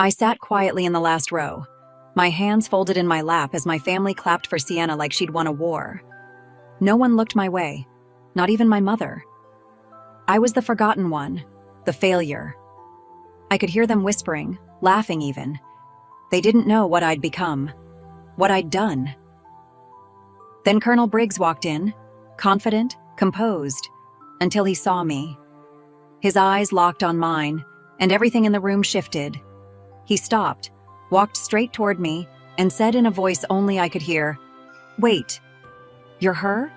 I sat quietly in the last row, my hands folded in my lap as my family clapped for Sienna like she'd won a war. No one looked my way, not even my mother. I was the forgotten one, the failure. I could hear them whispering, laughing even. They didn't know what I'd become, what I'd done. Then Colonel Briggs walked in, confident, composed, until he saw me. His eyes locked on mine, and everything in the room shifted. He stopped, walked straight toward me, and said in a voice only I could hear, "Wait, you're her?"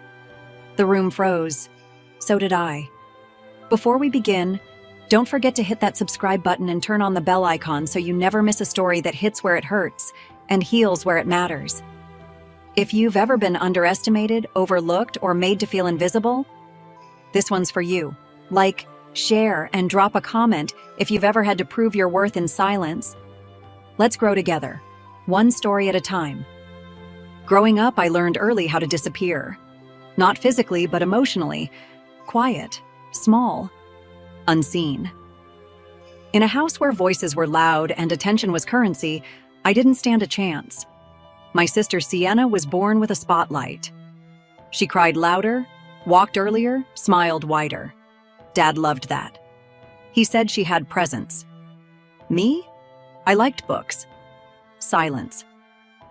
The room froze. So did I. Before we begin, don't forget to hit that subscribe button and turn on the bell icon so you never miss a story that hits where it hurts and heals where it matters. If you've ever been underestimated, overlooked, or made to feel invisible, this one's for you. Like, share, and drop a comment if you've ever had to prove your worth in silence. Let's grow together, one story at a time. Growing up, I learned early how to disappear. Not physically, but emotionally. Quiet, small, unseen. In a house where voices were loud and attention was currency, I didn't stand a chance. My sister Sienna was born with a spotlight. She cried louder, walked earlier, smiled wider. Dad loved that. He said she had presence. Me? I liked books. Silence.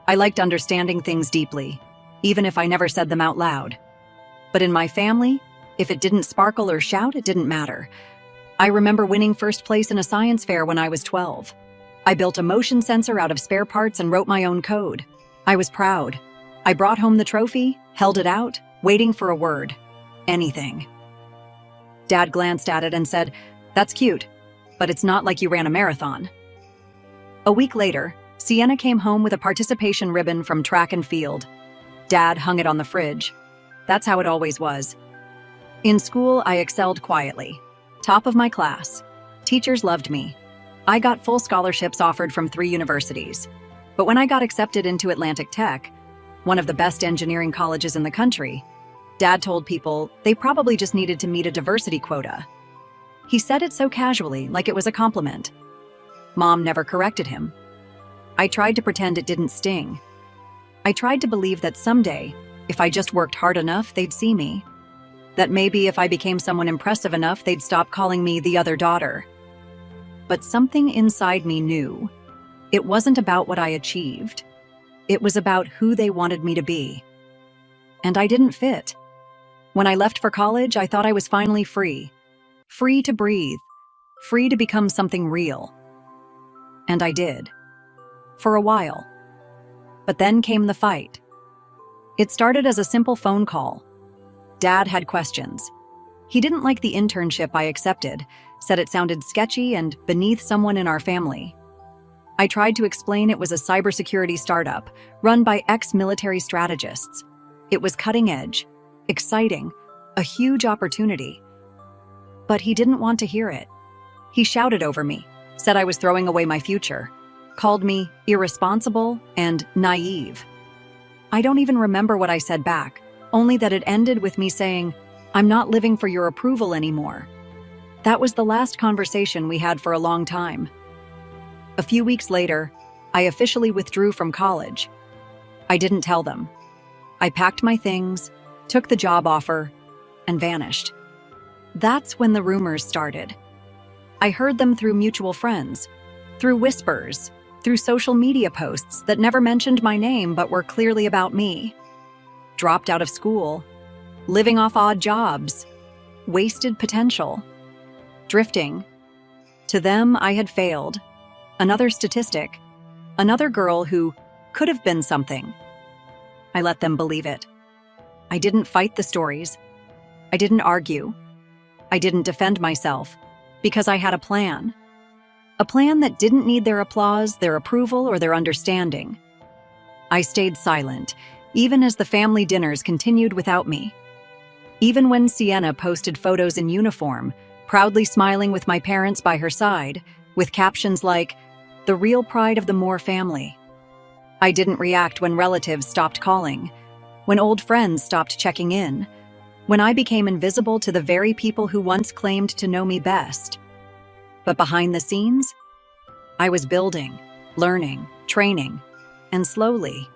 I liked understanding things deeply, even if I never said them out loud. But in my family, if it didn't sparkle or shout, it didn't matter. I remember winning first place in a science fair when I was 12. I built a motion sensor out of spare parts and wrote my own code. I was proud. I brought home the trophy, held it out, waiting for a word. Anything. Dad glanced at it and said, "That's cute, but it's not like you ran a marathon." A week later, Sienna came home with a participation ribbon from track and field. Dad hung it on the fridge. That's how it always was. In school, I excelled quietly. Top of my class. Teachers loved me. I got full scholarships offered from 3 universities. But when I got accepted into Atlantic Tech, one of the best engineering colleges in the country, Dad told people they probably just needed to meet a diversity quota. He said it so casually, like it was a compliment. Mom never corrected him. I tried to pretend it didn't sting. I tried to believe that someday, if I just worked hard enough, they'd see me. That maybe if I became someone impressive enough, they'd stop calling me the other daughter. But something inside me knew. It wasn't about what I achieved. It was about who they wanted me to be. And I didn't fit. When I left for college, I thought I was finally free. Free to breathe. Free to become something real. And I did. For a while. But then came the fight. It started as a simple phone call. Dad had questions. He didn't like the internship I accepted, said it sounded sketchy and beneath someone in our family. I tried to explain it was a cybersecurity startup run by ex-military strategists. It was cutting edge, exciting, a huge opportunity. But he didn't want to hear it. He shouted over me, said I was throwing away my future, called me irresponsible and naive. I don't even remember what I said back, only that it ended with me saying, "I'm not living for your approval anymore." That was the last conversation we had for a long time. A few weeks later, I officially withdrew from college. I didn't tell them. I packed my things, took the job offer, and vanished. That's when the rumors started. I heard them through mutual friends, through whispers, through social media posts that never mentioned my name but were clearly about me. Dropped out of school, living off odd jobs, wasted potential, drifting. To them, I had failed. Another statistic, another girl who could have been something. I let them believe it. I didn't fight the stories. I didn't argue. I didn't defend myself, because I had a plan. A plan that didn't need their applause, their approval, or their understanding. I stayed silent, even as the family dinners continued without me. Even when Sienna posted photos in uniform, proudly smiling with my parents by her side, with captions like, "The real pride of the Moore family." I didn't react when relatives stopped calling, when old friends stopped checking in, when I became invisible to the very people who once claimed to know me best. But behind the scenes, I was building, learning, training, and slowly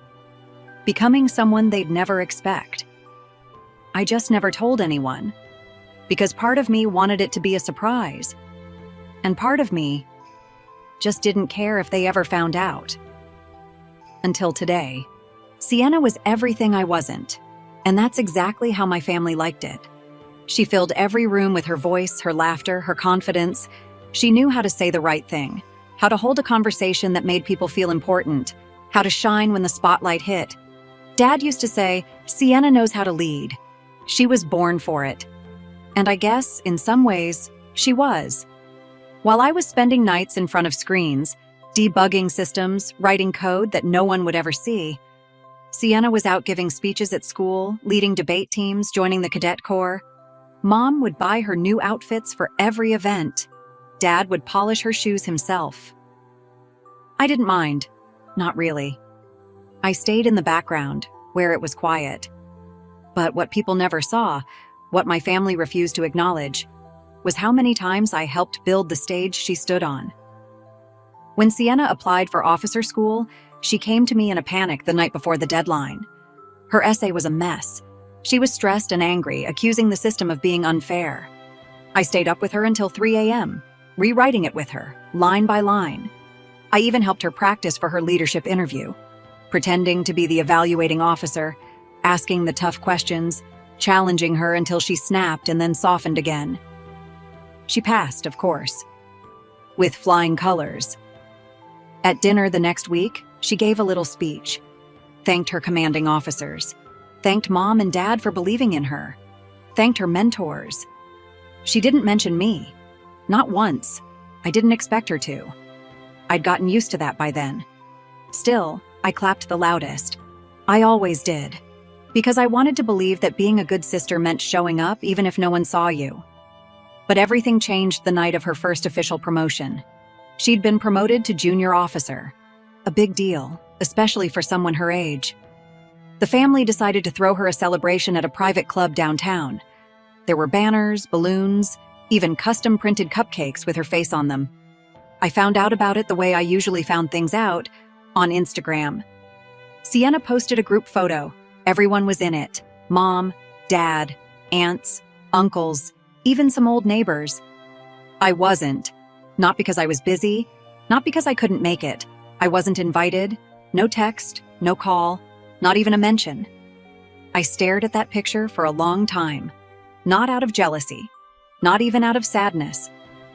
becoming someone they'd never expect. I just never told anyone, because part of me wanted it to be a surprise, and part of me just didn't care if they ever found out. Until today, Sienna was everything I wasn't, and that's exactly how my family liked it. She filled every room with her voice, her laughter, her confidence. She knew how to say the right thing, how to hold a conversation that made people feel important, how to shine when the spotlight hit. Dad used to say, "Sienna knows how to lead." She was born for it. And I guess, in some ways, she was. While I was spending nights in front of screens, debugging systems, writing code that no one would ever see, Sienna was out giving speeches at school, leading debate teams, joining the cadet corps. Mom would buy her new outfits for every event. Dad would polish her shoes himself. I didn't mind. Not really. I stayed in the background, where it was quiet. But what people never saw, what my family refused to acknowledge, was how many times I helped build the stage she stood on. When Sienna applied for officer school, she came to me in a panic the night before the deadline. Her essay was a mess. She was stressed and angry, accusing the system of being unfair. I stayed up with her until 3 a.m., rewriting it with her, line by line. I even helped her practice for her leadership interview, pretending to be the evaluating officer, asking the tough questions, challenging her until she snapped and then softened again. She passed, of course, with flying colors. At dinner the next week, she gave a little speech, thanked her commanding officers, thanked Mom and Dad for believing in her, thanked her mentors. She didn't mention me. Not once. I didn't expect her to. I'd gotten used to that by then. Still, I clapped the loudest. I always did. Because I wanted to believe that being a good sister meant showing up even if no one saw you. But everything changed the night of her first official promotion. She'd been promoted to junior officer. A big deal, especially for someone her age. The family decided to throw her a celebration at a private club downtown. There were banners, balloons, even custom-printed cupcakes with her face on them. I found out about it the way I usually found things out, on Instagram. Sienna posted a group photo. Everyone was in it. Mom, Dad, aunts, uncles, even some old neighbors. I wasn't. Not because I was busy, not because I couldn't make it. I wasn't invited. No text, no call, not even a mention. I stared at that picture for a long time. Not out of jealousy, not even out of sadness.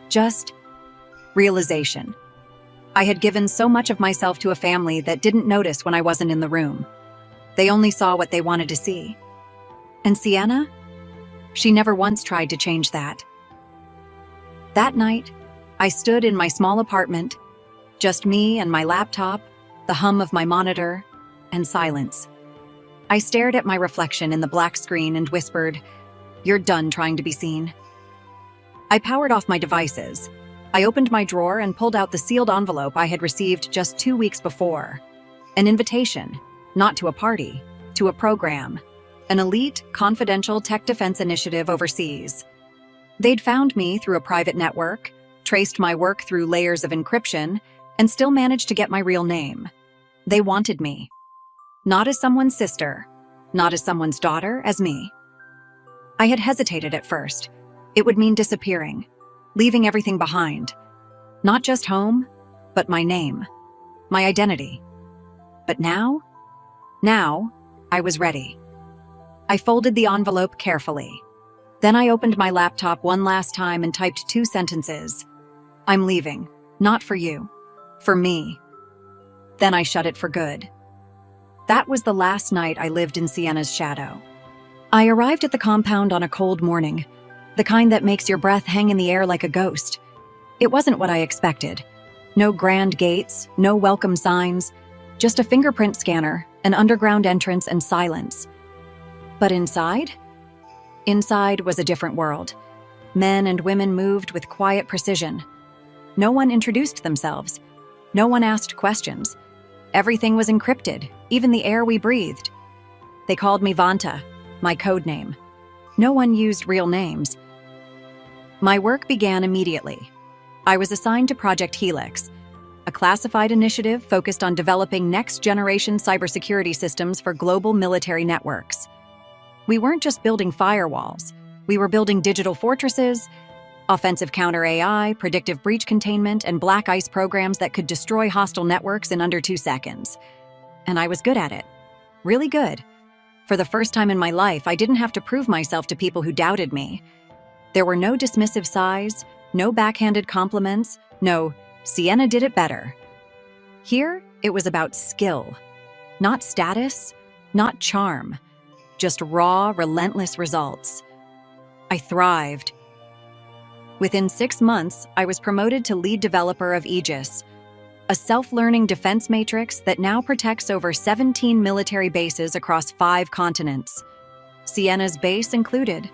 Just realization. I had given so much of myself to a family that didn't notice when I wasn't in the room. They only saw what they wanted to see. And Sienna? She never once tried to change that. That night, I stood in my small apartment, just me and my laptop, the hum of my monitor, and silence. I stared at my reflection in the black screen and whispered, "You're done trying to be seen." I powered off my devices. I opened my drawer and pulled out the sealed envelope I had received just 2 weeks before. An invitation, not to a party, to a program, an elite, confidential tech defense initiative overseas. They'd found me through a private network, traced my work through layers of encryption, and still managed to get my real name. They wanted me. Not as someone's sister, not as someone's daughter, as me. I had hesitated at first. It would mean disappearing, leaving everything behind. Not just home, but my name, my identity. But now, I was ready. I folded the envelope carefully. Then I opened my laptop one last time and typed 2 sentences. "I'm leaving, not for you, for me." Then I shut it for good. That was the last night I lived in Sienna's shadow. I arrived at the compound on a cold morning, the kind that makes your breath hang in the air like a ghost. It wasn't what I expected. No grand gates, no welcome signs, just a fingerprint scanner, an underground entrance, and silence. But inside? Inside was a different world. Men and women moved with quiet precision. No one introduced themselves. No one asked questions. Everything was encrypted, even the air we breathed. They called me Vanta, my code name. No one used real names. My work began immediately. I was assigned to Project Helix, a classified initiative focused on developing next-generation cybersecurity systems for global military networks. We weren't just building firewalls. We were building digital fortresses, offensive counter-AI, predictive breach containment, and black ice programs that could destroy hostile networks in under 2 seconds. And I was good at it. Really good. For the first time in my life, I didn't have to prove myself to people who doubted me. There were no dismissive sighs, no backhanded compliments, no, Sienna did it better. Here, it was about skill. Not status, not charm. Just raw, relentless results. I thrived. Within 6 months, I was promoted to lead developer of Aegis, a self-learning defense matrix that now protects over 17 military bases across 5 continents. Sienna's base included.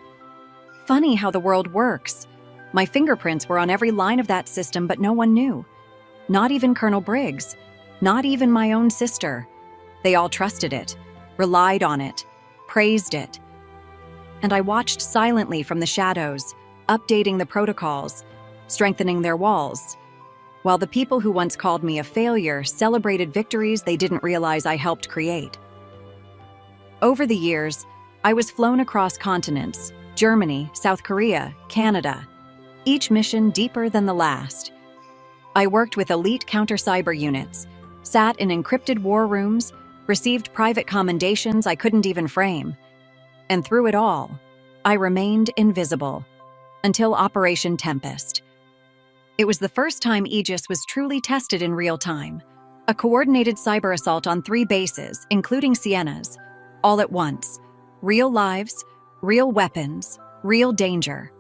Funny how the world works. My fingerprints were on every line of that system, but no one knew. Not even Colonel Briggs. Not even my own sister. They all trusted it, relied on it, praised it. And I watched silently from the shadows, updating the protocols, strengthening their walls, while the people who once called me a failure celebrated victories they didn't realize I helped create. Over the years, I was flown across continents: Germany, South Korea, Canada, each mission deeper than the last. I worked with elite counter-cyber units, sat in encrypted war rooms, received private commendations I couldn't even frame. And through it all, I remained invisible. Until Operation Tempest. It was the first time Aegis was truly tested in real time. A coordinated cyber assault on 3 bases, including Sienna's, all at once. Real lives, real weapons, real danger.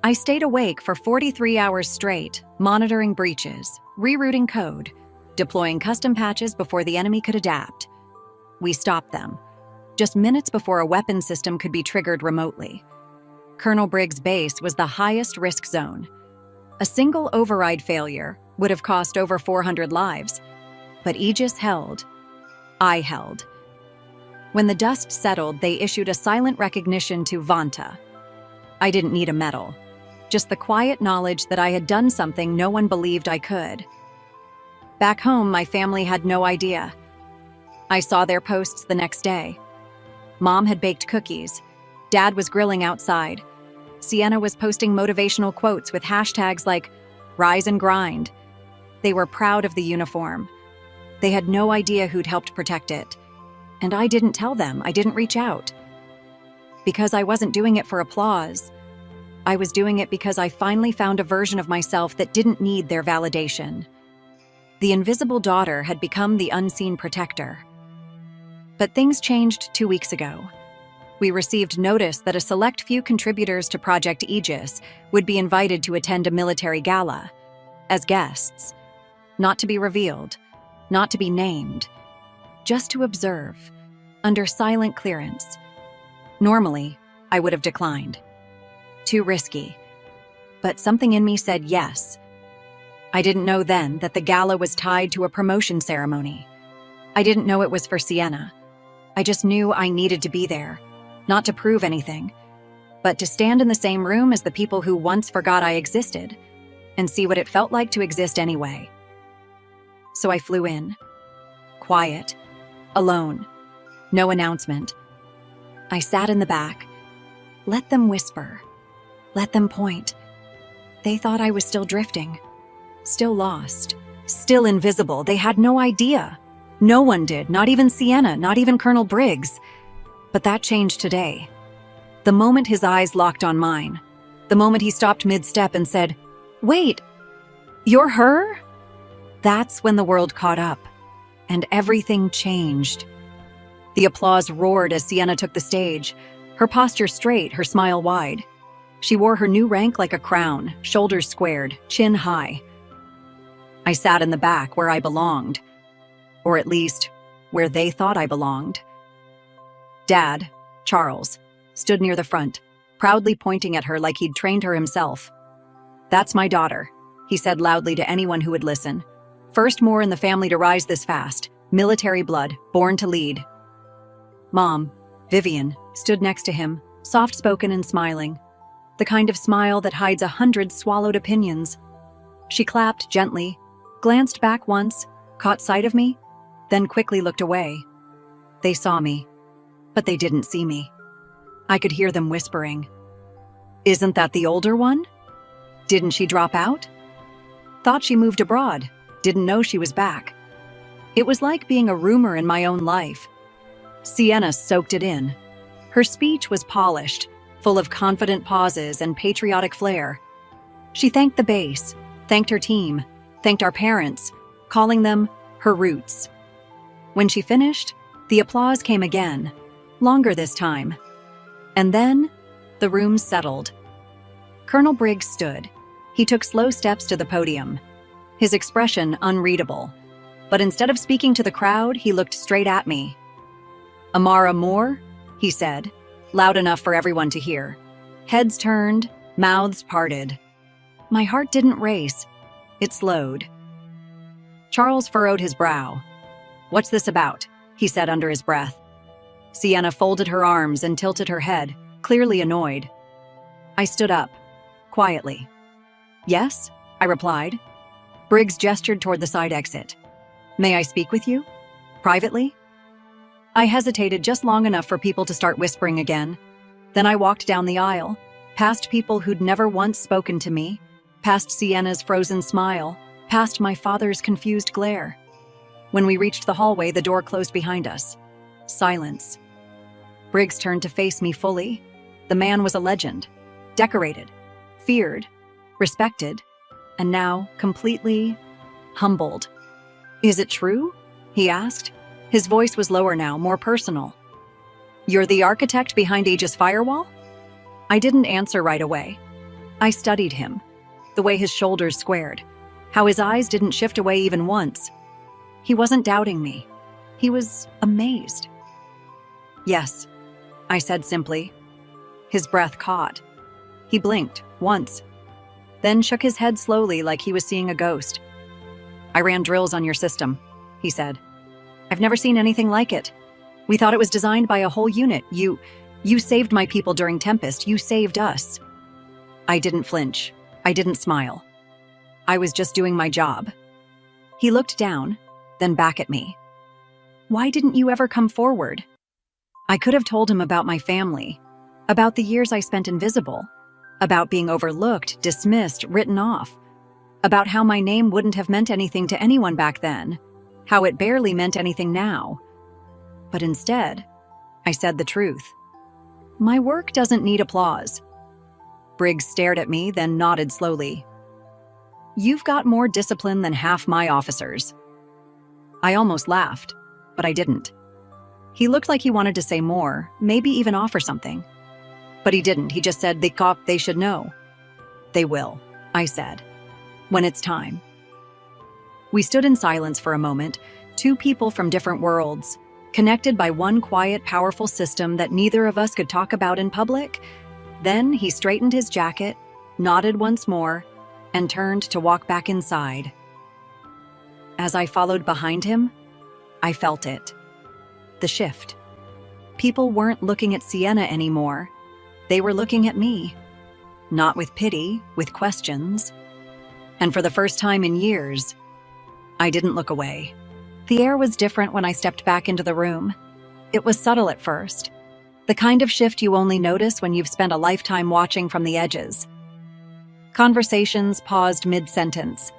I stayed awake for 43 hours straight, monitoring breaches, rerouting code, deploying custom patches before the enemy could adapt. We stopped them, just minutes before a weapon system could be triggered remotely. Colonel Briggs' base was the highest risk zone. A single override failure would have cost over 400 lives, but Aegis held. I held. When the dust settled, they issued a silent recognition to Vanta. I didn't need a medal, just the quiet knowledge that I had done something no one believed I could. Back home, my family had no idea. I saw their posts the next day. Mom had baked cookies. Dad was grilling outside. Sienna was posting motivational quotes with hashtags like "Rise and Grind." They were proud of the uniform. They had no idea who'd helped protect it. And I didn't tell them, I didn't reach out. Because I wasn't doing it for applause. I was doing it because I finally found a version of myself that didn't need their validation. The invisible daughter had become the unseen protector. But things changed 2 weeks ago. We received notice that a select few contributors to Project Aegis would be invited to attend a military gala, as guests, not to be revealed, not to be named, just to observe, under silent clearance. Normally, I would have declined. Too risky. But something in me said yes. I didn't know then that the gala was tied to a promotion ceremony. I didn't know it was for Sienna. I just knew I needed to be there. Not to prove anything, but to stand in the same room as the people who once forgot I existed and see what it felt like to exist anyway. So I flew in. Quiet. Alone. No announcement. I sat in the back. Let them whisper. Let them point. They thought I was still drifting. Still lost. Still invisible. They had no idea. No one did, not even Sienna, not even Colonel Briggs. But that changed today. The moment his eyes locked on mine, the moment he stopped mid-step and said, "Wait, you're her?" That's when the world caught up, and everything changed. The applause roared as Sienna took the stage, her posture straight, her smile wide. She wore her new rank like a crown, shoulders squared, chin high. I sat in the back where I belonged, or at least where they thought I belonged. Dad, Charles, stood near the front, proudly pointing at her like he'd trained her himself. "That's my daughter," he said loudly to anyone who would listen. "First more in the family to rise this fast. Military blood, born to lead." Mom, Vivian, stood next to him, soft-spoken and smiling. The kind of smile that hides 100 swallowed opinions. She clapped gently, glanced back once, caught sight of me, then quickly looked away. They saw me, but they didn't see me. I could hear them whispering. "Isn't that the older one? Didn't she drop out? Thought she moved abroad, didn't know she was back." It was like being a rumor in my own life. Sienna soaked it in. Her speech was polished, full of confident pauses and patriotic flair. She thanked the base, thanked her team, thanked our parents, calling them her roots. When she finished, the applause came again, longer this time. And then, the room settled. Colonel Briggs stood. He took slow steps to the podium, his expression unreadable. But instead of speaking to the crowd, he looked straight at me. "Amara Moore," he said, loud enough for everyone to hear. Heads turned, mouths parted. My heart didn't race. It slowed. Charles furrowed his brow. "What's this about?" he said under his breath. Sienna folded her arms and tilted her head, clearly annoyed. I stood up, quietly. "Yes," I replied. Briggs gestured toward the side exit. "May I speak with you? Privately?" I hesitated just long enough for people to start whispering again. Then I walked down the aisle, past people who'd never once spoken to me, past Sienna's frozen smile, past my father's confused glare. When we reached the hallway, the door closed behind us. Silence. Briggs turned to face me fully. The man was a legend, decorated, feared, respected, and now completely humbled. "Is it true?" he asked. His voice was lower now, more personal. "You're the architect behind Aegis Firewall?" I didn't answer right away. I studied him, the way his shoulders squared, how his eyes didn't shift away even once. He wasn't doubting me. He was amazed. "Yes," I said simply. His breath caught. He blinked, once, then shook his head slowly like he was seeing a ghost. "I ran drills on your system," he said. "I've never seen anything like it. We thought it was designed by a whole unit. You saved my people during Tempest. You saved us." I didn't flinch. I didn't smile. I was just doing my job. He looked down, then back at me. "Why didn't you ever come forward?" I could have told him about my family, about the years I spent invisible, about being overlooked, dismissed, written off, about how my name wouldn't have meant anything to anyone back then, how it barely meant anything now. But instead, I said the truth. My work doesn't need applause. Briggs stared at me, then nodded slowly. "You've got more discipline than half my officers." I almost laughed, but I didn't. He looked like he wanted to say more, maybe even offer something. But he didn't. He just said, they should know." "They will," I said, "when it's time." We stood in silence for a moment, two people from different worlds, connected by one quiet, powerful system that neither of us could talk about in public. Then he straightened his jacket, nodded once more, and turned to walk back inside. As I followed behind him, I felt it. The shift. People weren't looking at Sienna anymore. They were looking at me. Not with pity, with questions. And for the first time in years, I didn't look away. The air was different when I stepped back into the room. It was subtle at first. The kind of shift you only notice when you've spent a lifetime watching from the edges. Conversations paused mid-sentence.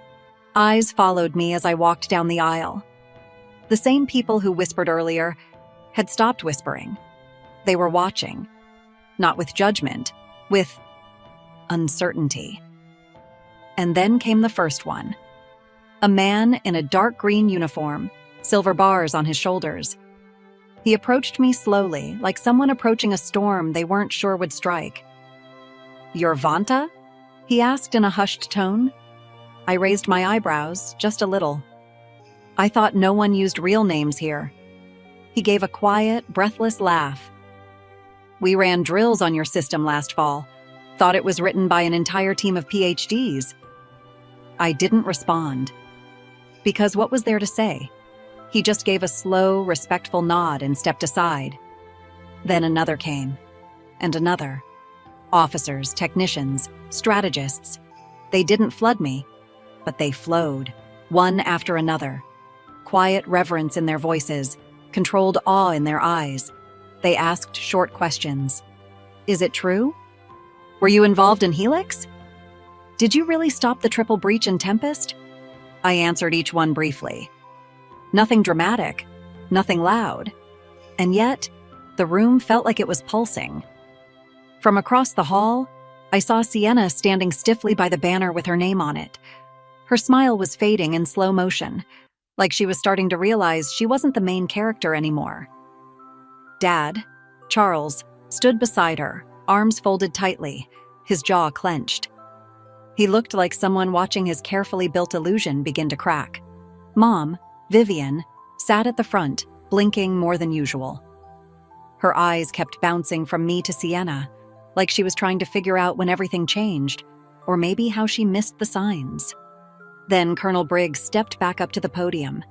Eyes followed me as I walked down the aisle. The same people who whispered earlier had stopped whispering. They were watching. Not with judgment, with uncertainty. And then came the first one. A man in a dark green uniform, silver bars on his shoulders. He approached me slowly, like someone approaching a storm they weren't sure would strike. "You're Vanta?" he asked in a hushed tone. I raised my eyebrows, just a little. I thought no one used real names here. He gave a quiet, breathless laugh. "We ran drills on your system last fall. Thought it was written by an entire team of PhDs. I didn't respond. Because what was there to say? He just gave a slow, respectful nod and stepped aside. Then another came. And another. Officers, technicians, strategists. They didn't flood me, but they flowed. one after another. Quiet reverence in their voices, controlled awe in their eyes. They asked short questions. Is it true? Were you involved in Helix? Did you really stop the triple breach in Tempest? I answered each one briefly. Nothing dramatic, nothing loud. And yet, the room felt like it was pulsing. From across the hall, I saw Sienna standing stiffly by the banner with her name on it. Her smile was fading in slow motion, like she was starting to realize she wasn't the main character anymore. Dad, Charles, stood beside her, arms folded tightly, his jaw clenched. He looked like someone watching his carefully built illusion begin to crack. Mom, Vivian, sat at the front, blinking more than usual. Her eyes kept bouncing from me to Sienna, like she was trying to figure out when everything changed, or maybe how she missed the signs. Then Colonel Briggs stepped back up to the podium.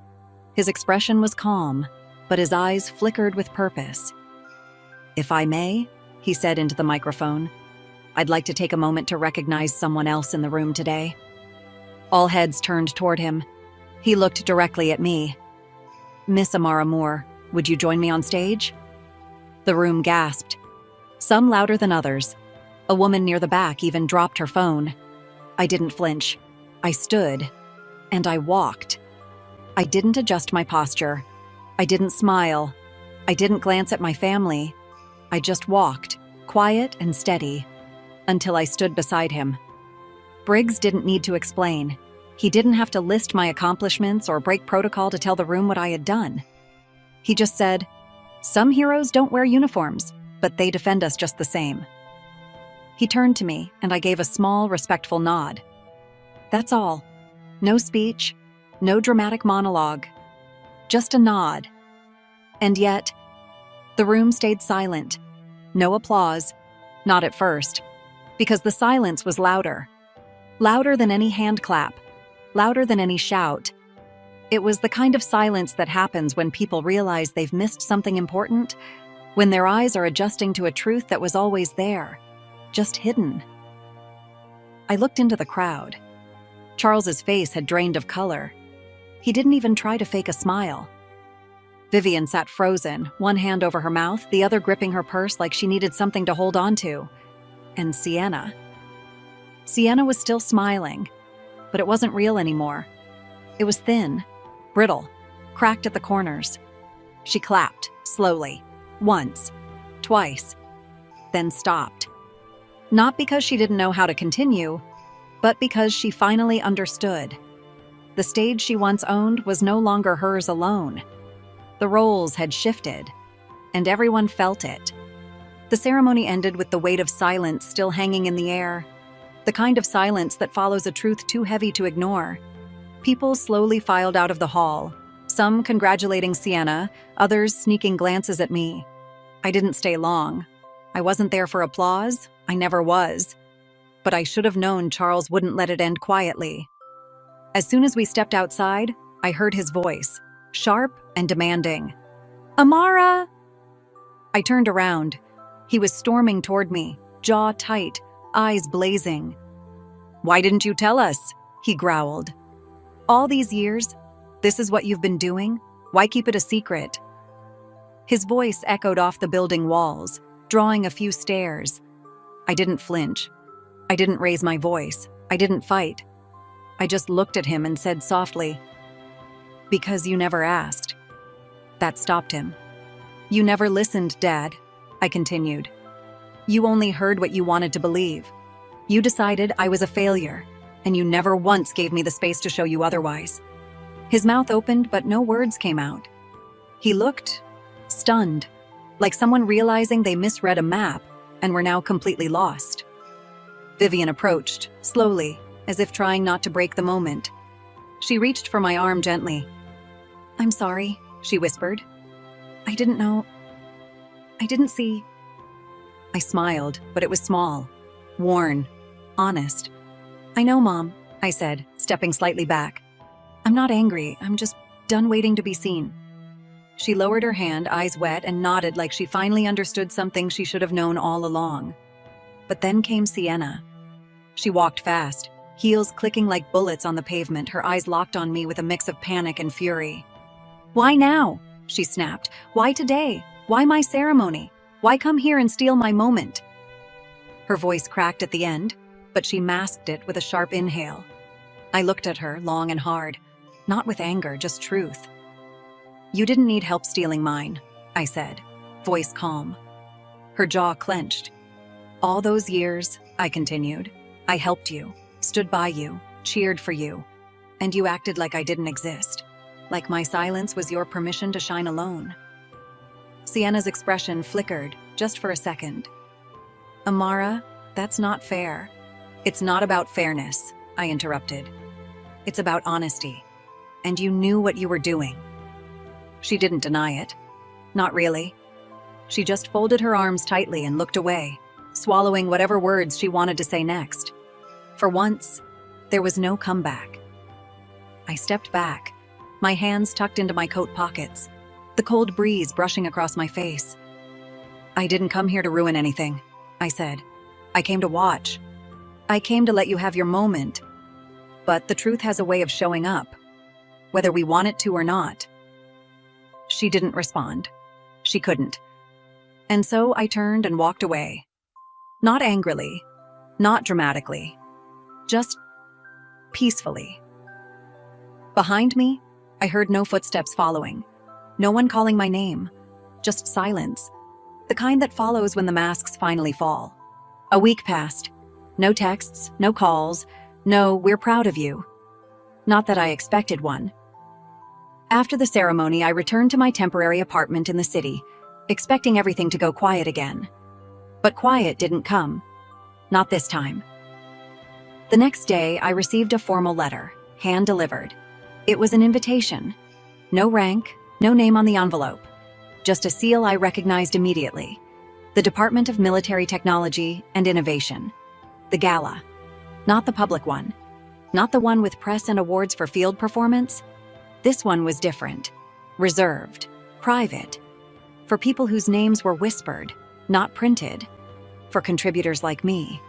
His expression was calm, but his eyes flickered with purpose. "If I may," he said into the microphone, "I'd like to take a moment to recognize someone else in the room today." All heads turned toward him. He looked directly at me. "Miss Amara Moore, would you join me on stage?" The room gasped, some louder than others. A woman near the back even dropped her phone. I didn't flinch. I stood, and I walked. I didn't adjust my posture. I didn't smile. I didn't glance at my family. I just walked, quiet and steady, until I stood beside him. Briggs didn't need to explain. He didn't have to list my accomplishments or break protocol to tell the room what I had done. He just said, "Some heroes don't wear uniforms, but they defend us just the same." He turned to me, and I gave a small, respectful nod. That's all. No speech, no dramatic monologue. Just a nod. And yet, the room stayed silent. No applause, not at first, because the silence was louder. Louder than any hand clap, louder than any shout. It was the kind of silence that happens when people realize they've missed something important, when their eyes are adjusting to a truth that was always there, just hidden. I looked into the crowd. Charles's face had drained of color. He didn't even try to fake a smile. Vivian sat frozen, one hand over her mouth, the other gripping her purse like she needed something to hold on to. And Sienna. Sienna was still smiling, but it wasn't real anymore. It was thin, brittle, cracked at the corners. She clapped, slowly, once, twice, then stopped. Not because she didn't know how to continue, but because she finally understood. The stage she once owned was no longer hers alone. The roles had shifted, and everyone felt it. The ceremony ended with the weight of silence still hanging in the air, the kind of silence that follows a truth too heavy to ignore. People slowly filed out of the hall, some congratulating Sienna, others sneaking glances at me. I didn't stay long. I wasn't there for applause. I never was. But I should have known Charles wouldn't let it end quietly. As soon as we stepped outside, I heard his voice, sharp and demanding. "Amara!" I turned around. He was storming toward me, jaw tight, eyes blazing. "Why didn't you tell us?" he growled. "All these years, this is what you've been doing? Why keep it a secret?" His voice echoed off the building walls, drawing a few stares. I didn't flinch. I didn't raise my voice. I didn't fight. I just looked at him and said softly, "Because you never asked." That stopped him. "You never listened, Dad," I continued. "You only heard what you wanted to believe. You decided I was a failure, and you never once gave me the space to show you otherwise." His mouth opened, but no words came out. He looked stunned, like someone realizing they misread a map and were now completely lost. Vivian approached, slowly, as if trying not to break the moment. She reached for my arm gently. "I'm sorry," she whispered. "I didn't know. I didn't see." I smiled, but it was small, worn, honest. "I know, Mom," I said, stepping slightly back. "I'm not angry. I'm just done waiting to be seen." She lowered her hand, eyes wet, and nodded like she finally understood something she should have known all along. But then came Sienna. She walked fast, heels clicking like bullets on the pavement, her eyes locked on me with a mix of panic and fury. "Why now?" she snapped. "Why today? Why my ceremony? Why come here and steal my moment?" Her voice cracked at the end, but she masked it with a sharp inhale. I looked at her long and hard, not with anger, just truth. "You didn't need help stealing mine," I said, voice calm. Her jaw clenched. "All those years," I continued, "I helped you, stood by you, cheered for you, and you acted like I didn't exist, like my silence was your permission to shine alone." Sienna's expression flickered, just for a second. "Amara, that's not fair." "It's not about fairness," I interrupted. "It's about honesty. And you knew what you were doing." She didn't deny it. Not really. She just folded her arms tightly and looked away, swallowing whatever words she wanted to say next. For once, there was no comeback. I stepped back, my hands tucked into my coat pockets, the cold breeze brushing across my face. "I didn't come here to ruin anything," I said. "I came to watch. I came to let you have your moment. But the truth has a way of showing up, whether we want it to or not." She didn't respond. She couldn't. And so I turned and walked away. Not angrily, not dramatically, just peacefully. Behind me, I heard no footsteps following, no one calling my name, just silence, the kind that follows when the masks finally fall. A week passed. No texts, no calls, no "we're proud of you." Not that I expected one. After the ceremony, I returned to my temporary apartment in the city, expecting everything to go quiet again. But quiet didn't come. Not this time. The next day, I received a formal letter, hand-delivered. It was an invitation. No rank, no name on the envelope. Just a seal I recognized immediately. The Department of Military Technology and Innovation. The gala. Not the public one. Not the one with press and awards for field performance. This one was different. Reserved. Private. For people whose names were whispered, not printed. For contributors like me.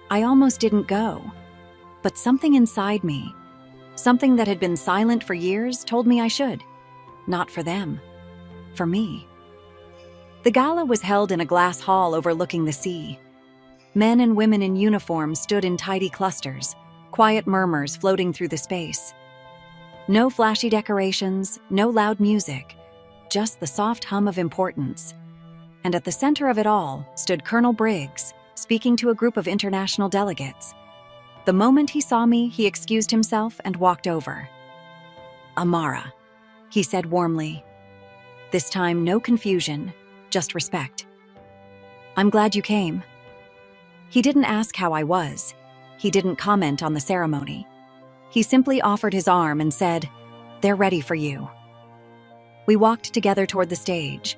I almost didn't go. But something inside me, something that had been silent for years, told me I should. Not for them. For me. The gala was held in a glass hall overlooking the sea. Men and women in uniform stood in tidy clusters, quiet murmurs floating through the space. No flashy decorations, no loud music, just the soft hum of importance. And at the center of it all stood Colonel Briggs, speaking to a group of international delegates. The moment he saw me, he excused himself and walked over. "Amara," he said warmly. This time, no confusion, just respect. "I'm glad you came." He didn't ask how I was. He didn't comment on the ceremony. He simply offered his arm and said, "They're ready for you." We walked together toward the stage.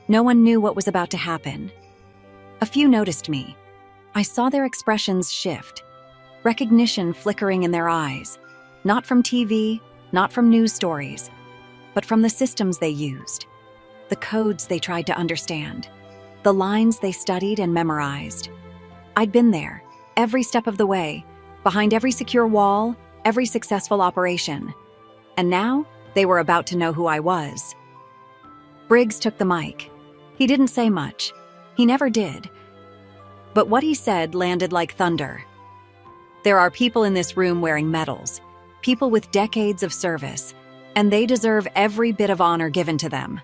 No one knew what was about to happen. A few noticed me. I saw their expressions shift, recognition flickering in their eyes, not from TV, not from news stories, but from the systems they used, the codes they tried to understand, the lines they studied and memorized. I'd been there, every step of the way, behind every secure wall, every successful operation. And now, they were about to know who I was. Briggs took the mic. He didn't say much. He never did. But what he said landed like thunder. There are people in this room wearing medals, people with decades of service, and they deserve every bit of honor given to them.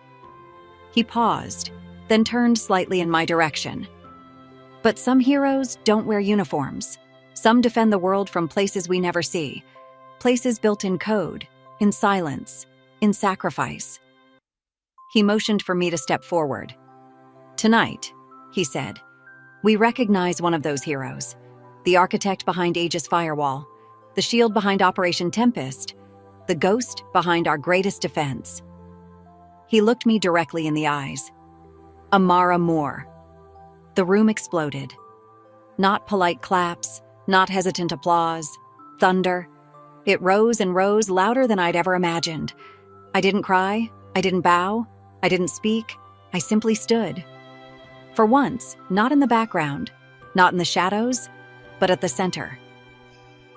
He paused, then turned slightly in my direction. But some heroes don't wear uniforms. Some defend the world from places we never see, places built in code, in silence, in sacrifice. He motioned for me to step forward. "Tonight," he said, "we recognize one of those heroes, the architect behind Aegis Firewall, the shield behind Operation Tempest, the ghost behind our greatest defense." He looked me directly in the eyes. Amara Moore. The room exploded. Not polite claps, not hesitant applause. Thunder. It rose and rose louder than I'd ever imagined. I didn't cry. I didn't bow. I didn't speak. I simply stood. For once, not in the background, not in the shadows, but at the center.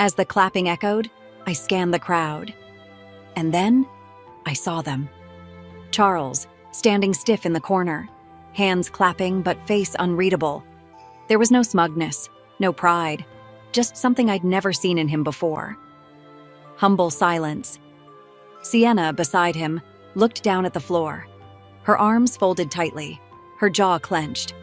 As the clapping echoed, I scanned the crowd. And then, I saw them. Charles, standing stiff in the corner, hands clapping but face unreadable. There was no smugness, no pride, just something I'd never seen in him before. Humble silence. Sienna, beside him, looked down at the floor. Her arms folded tightly, her jaw clenched.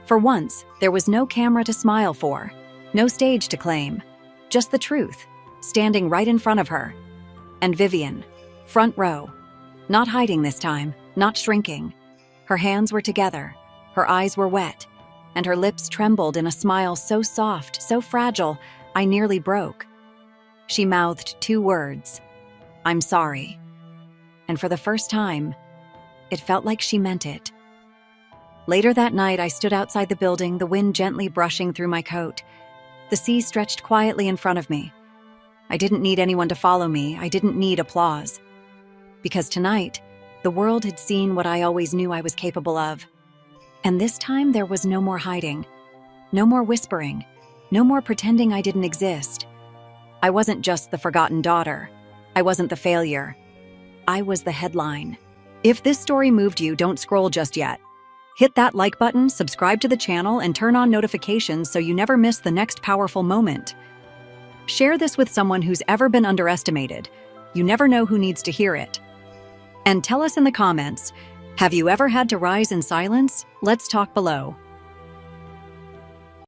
For once, there was no camera to smile for, no stage to claim, just the truth, standing right in front of her. And Vivian, front row, not hiding this time, not shrinking. Her hands were together, her eyes were wet, and her lips trembled in a smile so soft, so fragile, I nearly broke. She mouthed 2 words, "I'm sorry." And for the first time, it felt like she meant it. Later that night, I stood outside the building, the wind gently brushing through my coat. The sea stretched quietly in front of me. I didn't need anyone to follow me. I didn't need applause. Because tonight, the world had seen what I always knew I was capable of. And this time, there was no more hiding, no more whispering, no more pretending I didn't exist. I wasn't just the forgotten daughter. I wasn't the failure. I was the headline. If this story moved you, don't scroll just yet. Hit that like button, subscribe to the channel, and turn on notifications so you never miss the next powerful moment. Share this with someone who's ever been underestimated. You never know who needs to hear it. And tell us in the comments, have you ever had to rise in silence? Let's talk below.